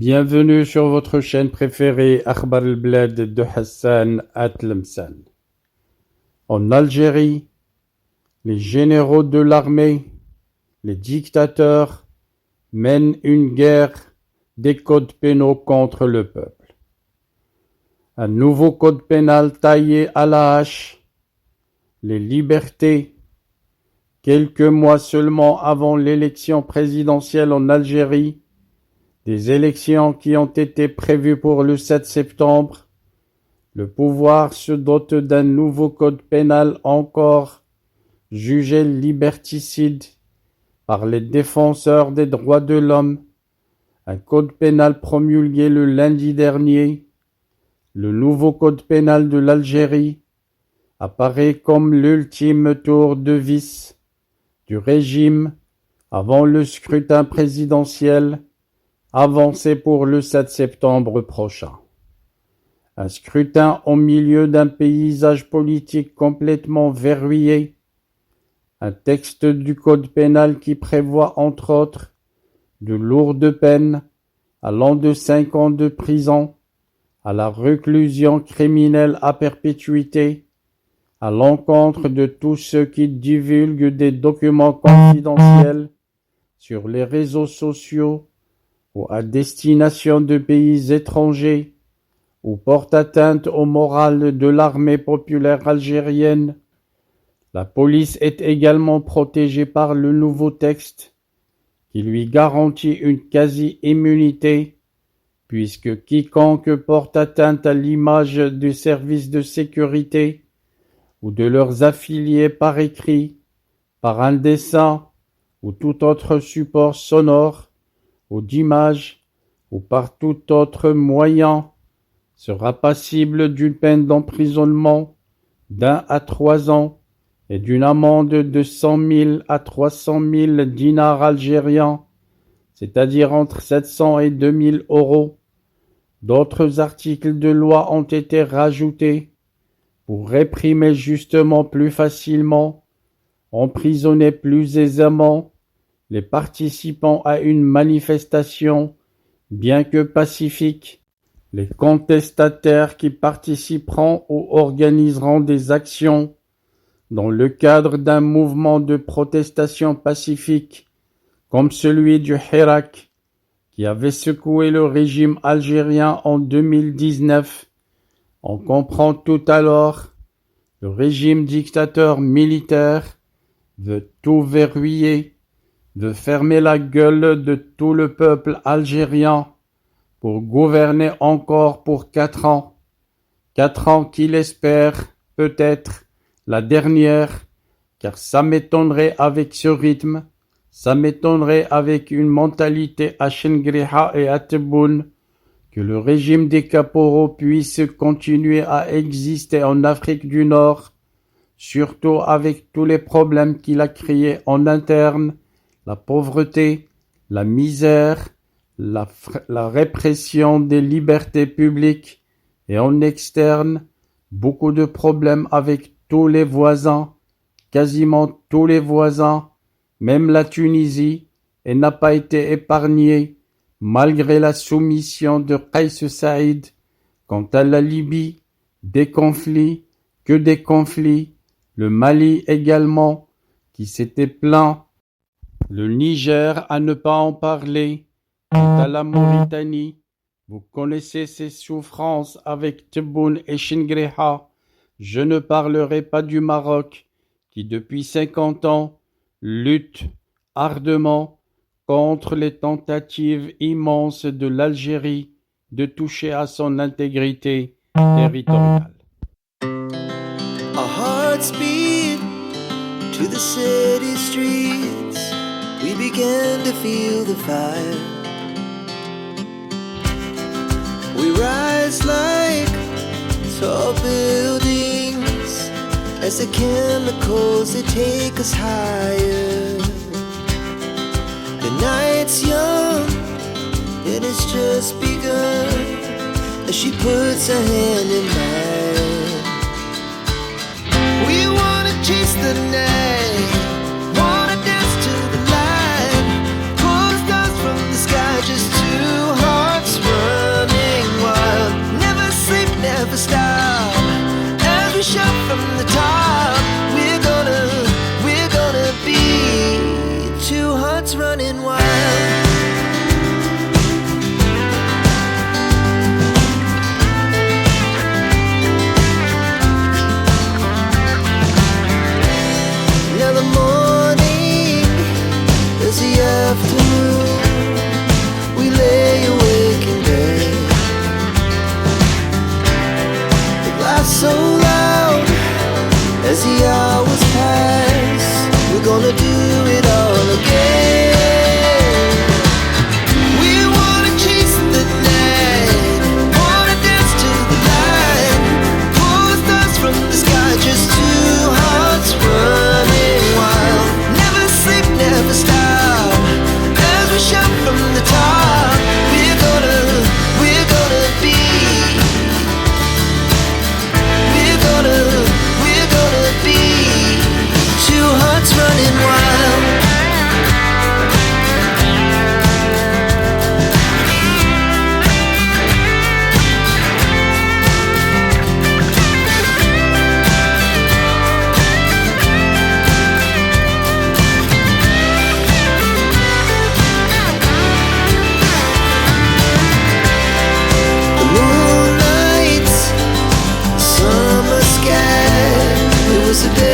Bienvenue sur votre chaîne préférée Akhbar al-Blad de Hassan Atlemsan. En Algérie, les généraux de l'armée, les dictateurs mènent une guerre des codes pénaux contre le peuple. Un nouveau code pénal taillé à la hache, les libertés, quelques mois seulement avant l'élection présidentielle en Algérie, des élections qui ont été prévues pour le 7 septembre, le pouvoir se dote d'un nouveau code pénal encore jugé liberticide par les défenseurs des droits de l'homme, un code pénal promulgué le lundi dernier. Le nouveau code pénal de l'Algérie apparaît comme l'ultime tour de vis du régime avant le scrutin présidentiel avancé pour le 7 septembre prochain. Un scrutin au milieu d'un paysage politique complètement verrouillé, un texte du code pénal qui prévoit entre autres de lourdes peines allant de 5 ans de prison à la réclusion criminelle à perpétuité à l'encontre de tous ceux qui divulguent des documents confidentiels sur les réseaux sociaux ou à destination de pays étrangers, ou porte atteinte au moral de l'armée populaire algérienne. La police est également protégée par le nouveau texte, qui lui garantit une quasi-immunité, puisque quiconque porte atteinte à l'image du service de sécurité ou de leurs affiliés par écrit, par un dessin ou tout autre support sonore, ou d'image, ou par tout autre moyen, sera passible d'une peine d'emprisonnement d'1 à 3 ans et d'une amende de 100 000 à 300 000 dinars algériens, c'est-à-dire entre 700 et 2 000 euros. D'autres articles de loi ont été rajoutés pour réprimer justement plus facilement, emprisonner plus aisément les participants à une manifestation, bien que pacifique, les contestataires qui participeront ou organiseront des actions dans le cadre d'un mouvement de protestation pacifique, comme celui du Hirak, qui avait secoué le régime algérien en 2019. On comprend tout alors, le régime dictateur militaire veut tout verrouiller, de fermer la gueule de tout le peuple algérien pour gouverner encore pour 4 ans. 4 ans qu'il espère, peut-être, la dernière, car ça m'étonnerait avec ce rythme, ça m'étonnerait avec une mentalité à Chengriha et à Tebboune, que le régime des caporaux puisse continuer à exister en Afrique du Nord, surtout avec tous les problèmes qu'il a créés en interne, la pauvreté, la misère, la répression des libertés publiques et en externe, beaucoup de problèmes avec tous les voisins, quasiment tous les voisins, même la Tunisie, et n'a pas été épargnée malgré la soumission de Kais Saïd. Quant à la Libye, des conflits, que des conflits, le Mali également, qui s'était plaint, le Niger à ne pas en parler. Quant à la Mauritanie, vous connaissez ses souffrances avec Tebboune et Chengriha. Je ne parlerai pas du Maroc, qui depuis 50 ans lutte ardemment contre les tentatives immenses de l'Algérie de toucher à son intégrité territoriale. Our hearts beat to the city streets. We began to feel the fire. We rise like tall buildings as the chemicals, they take us higher. The night's young, it has just begun as she puts her hand in mine. We wanna chase the night, wanna dance to the light, pull the stars from the sky, just two hearts as the hours pass. We're gonna do it all again. We wanna chase the night, wanna dance to the light, pull the stars from the sky, just two hearts running wild. Never sleep, never stop, as we shout from the top. We're gonna be. We're gonna be two hearts running wild. The moonlight, summer sky, it was a day